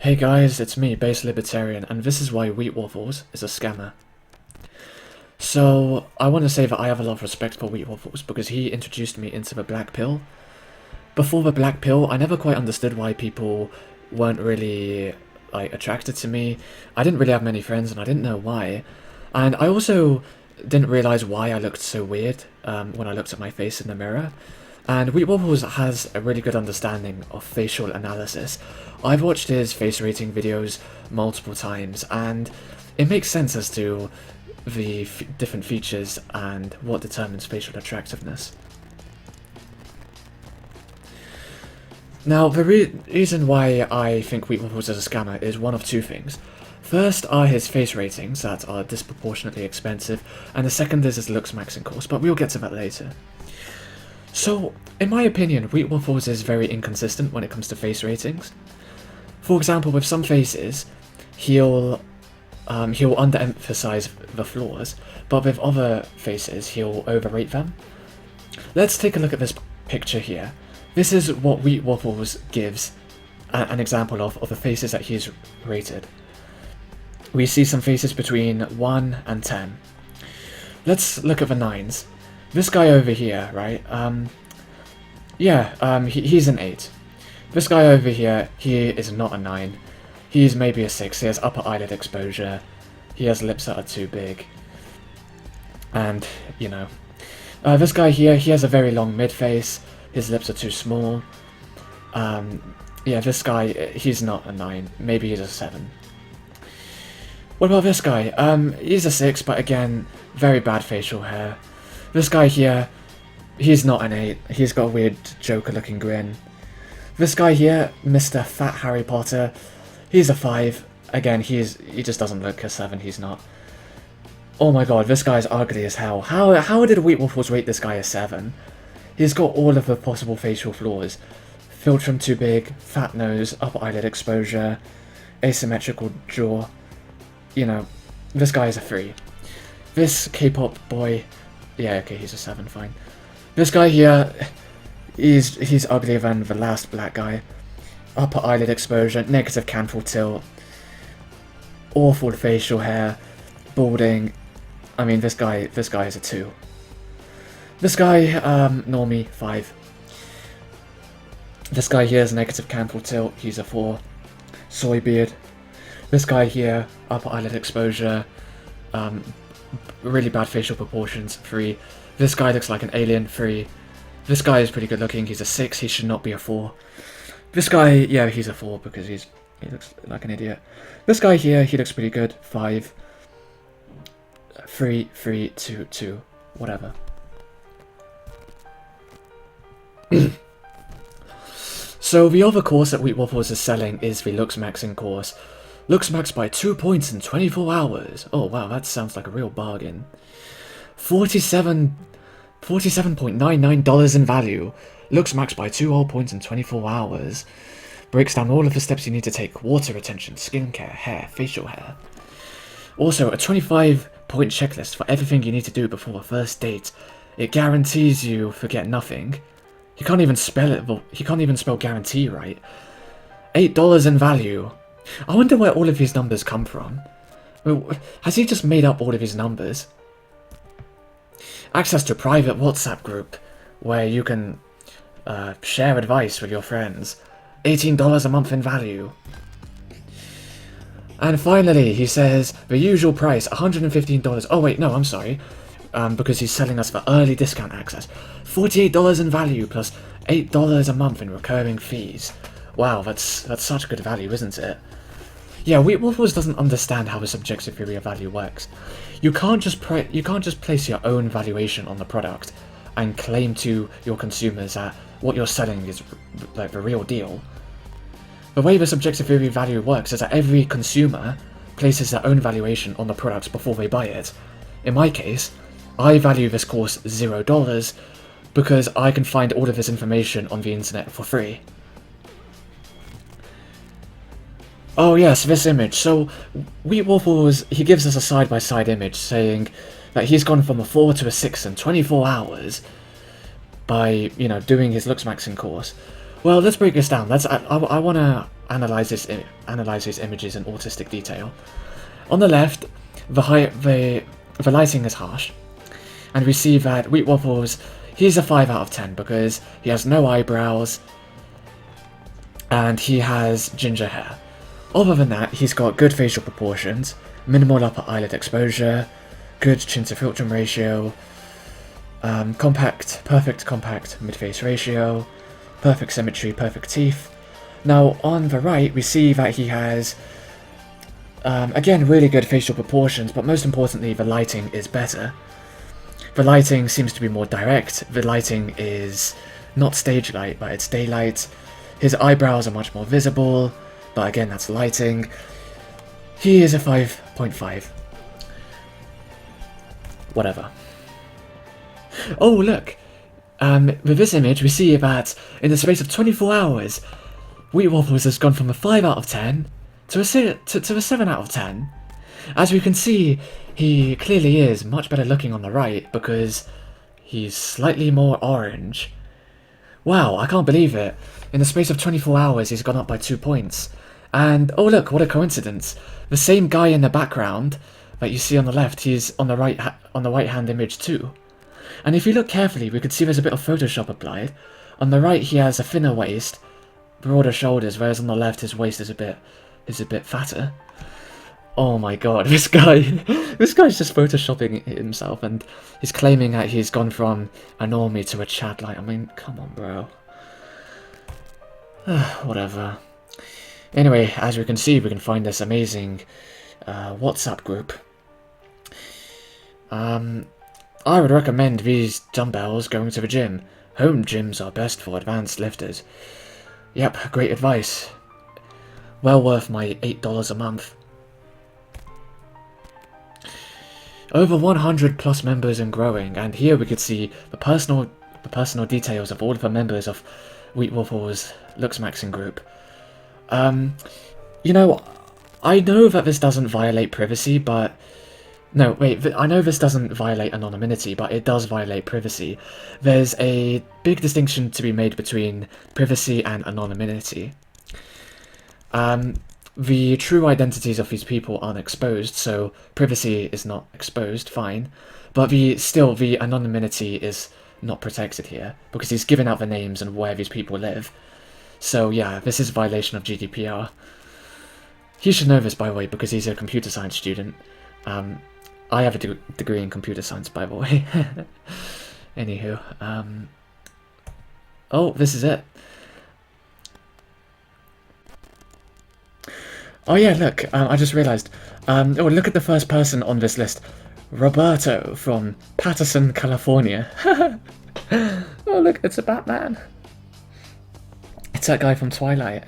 Hey guys, it's me, Base Libertarian, and this is why Wheat Waffles is a scammer. So, I want to say that I have a lot of respect for Wheat Waffles because he introduced me into the Black Pill. Before the Black Pill, I never quite understood why people weren't really, attracted to me. I didn't really have many friends and I didn't know why. And I also didn't realise why I looked so weird when I looked at my face in the mirror. And Wheat Waffles has a really good understanding of facial analysis. I've watched his face rating videos multiple times, and it makes sense as to the different features and what determines facial attractiveness. Now, the reason why I think Wheat Waffles is a scammer is one of two things. First are his face ratings that are disproportionately expensive, and the second is his looks maxing course, but we'll get to that later. So, in my opinion, Wheat Waffles is very inconsistent when it comes to face ratings. For example, with some faces, he'll underemphasize the flaws, but with other faces, he'll overrate them. Let's take a look at this picture here. This is what Wheat Waffles gives an example of the faces that he's rated. We see some faces between 1 and 10. Let's look at the 9s. This guy over here, right, he's an 8. This guy over here, he is not a 9. He's maybe a 6. He has upper eyelid exposure. He has lips that are too big. And, this guy here, he has a very long mid-face. His lips are too small. This guy, he's not a 9. Maybe he's a 7. What about this guy? He's a 6, but again, very bad facial hair. This guy here, he's not an 8. He's got a weird Joker-looking grin. This guy here, Mr. Fat Harry Potter, he's a 5. Again, he just doesn't look a 7. He's not. Oh my god, this guy's ugly as hell. How did Wheat Waffles rate this guy a 7? He's got all of the possible facial flaws. Philtrum too big, fat nose, upper eyelid exposure, asymmetrical jaw. This guy is a 3. This K-pop boy... Yeah, okay, he's a 7, fine. This guy here, he's uglier than the last black guy. Upper eyelid exposure, negative canthal tilt, awful facial hair, balding. I mean, this guy is a 2. This guy, normie, 5. This guy here is negative canthal tilt, he's a 4. Soy beard. This guy here, upper eyelid exposure, really bad facial proportions, 3. This guy looks like an alien, 3. This guy is pretty good looking, he's a 6, he should not be a 4. This guy, yeah, he's a 4 because he looks like an idiot. This guy here, he looks pretty good, 5. 3, 3, 2, 2, whatever. So the other course that Wheat Waffles is selling is the Looks Maxing course. Looks maxed by 2 points in 24 hours. Oh wow, that sounds like a real bargain. $47.99 in value. Looks maxed by 2 whole points in 24 hours. Breaks down all of the steps you need to take. Water retention, skincare, hair, facial hair. Also, a 25-point checklist for everything you need to do before a first date. It guarantees you forget nothing. He can't even spell it. He can't even spell guarantee right. $8 in value. I wonder where all of his numbers come from. Has he just made up all of his numbers? Access to a private WhatsApp group where you can share advice with your friends. $18 a month in value. And finally, he says the usual price, $115. Oh wait, no, I'm sorry. Because he's selling us for early discount access. $48 in value plus $8 a month in recurring fees. Wow, that's such good value, isn't it? Yeah, Wheat Waffles doesn't understand how the subjective theory of value works. You can't just place your own valuation on the product and claim to your consumers that what you're selling is like the real deal. The way the subjective theory of value works is that every consumer places their own valuation on the product before they buy it. In my case, I value this course $0 because I can find all of this information on the internet for free. Oh yes, this image. So, Wheat Waffles, he gives us a side-by-side image saying that he's gone from a 4 to a 6 in 24 hours by, doing his Looks Maxing course. Well, let's break this down. I want to analyze these images in autistic detail. On the left, the lighting is harsh, and we see that Wheat Waffles, he's a 5 out of 10 because he has no eyebrows and he has ginger hair. Other than that, he's got good facial proportions, minimal upper eyelid exposure, good chin to philtrum ratio, perfect compact mid-face ratio, perfect symmetry, perfect teeth. Now on the right, we see that he has, again, really good facial proportions, but most importantly, the lighting is better. The lighting seems to be more direct. The lighting is not stage light, but it's daylight. His eyebrows are much more visible, but again, that's lighting. He is a 5.5. Whatever. Oh, look! With this image, we see that in the space of 24 hours, Wheat Waffles has gone from a 5 out of 10 to a 7 out of 10. As we can see, he clearly is much better looking on the right because he's slightly more orange. Wow, I can't believe it. In the space of 24 hours, he's gone up by 2 points. And, oh look, what a coincidence. The same guy in the background that you see on the left, he's on the right-hand image too. And if you look carefully, we could see there's a bit of Photoshop applied. On the right, he has a thinner waist, broader shoulders, whereas on the left, his waist is a bit fatter. Oh my god, this guy's just photoshopping himself, and he's claiming that he's gone from a normie to a Chad. Like, I mean, come on, bro. Whatever. Anyway, as we can see, we can find this amazing WhatsApp group. I would recommend these dumbbells going to the gym. Home gyms are best for advanced lifters. Yep, great advice. Well worth my $8 a month. Over 100 plus members and growing, and here we could see the personal details of all of the members of Wheat Waffles Looks Maxing group. You know, I know that this doesn't violate privacy, but... No, wait, I know this doesn't violate anonymity, but it does violate privacy. There's a big distinction to be made between privacy and anonymity. The true identities of these people aren't exposed, so privacy is not exposed, fine. But the anonymity is not protected here, because he's given out the names and where these people live. So yeah, this is a violation of GDPR. He should know this, by the way, because he's a computer science student. I have a degree in computer science, by the way. Anywho, oh, this is it. Oh yeah, look, I just realised. Oh, look at the first person on this list. Roberto from Patterson, California. Oh look, it's a Batman. It's that guy from Twilight.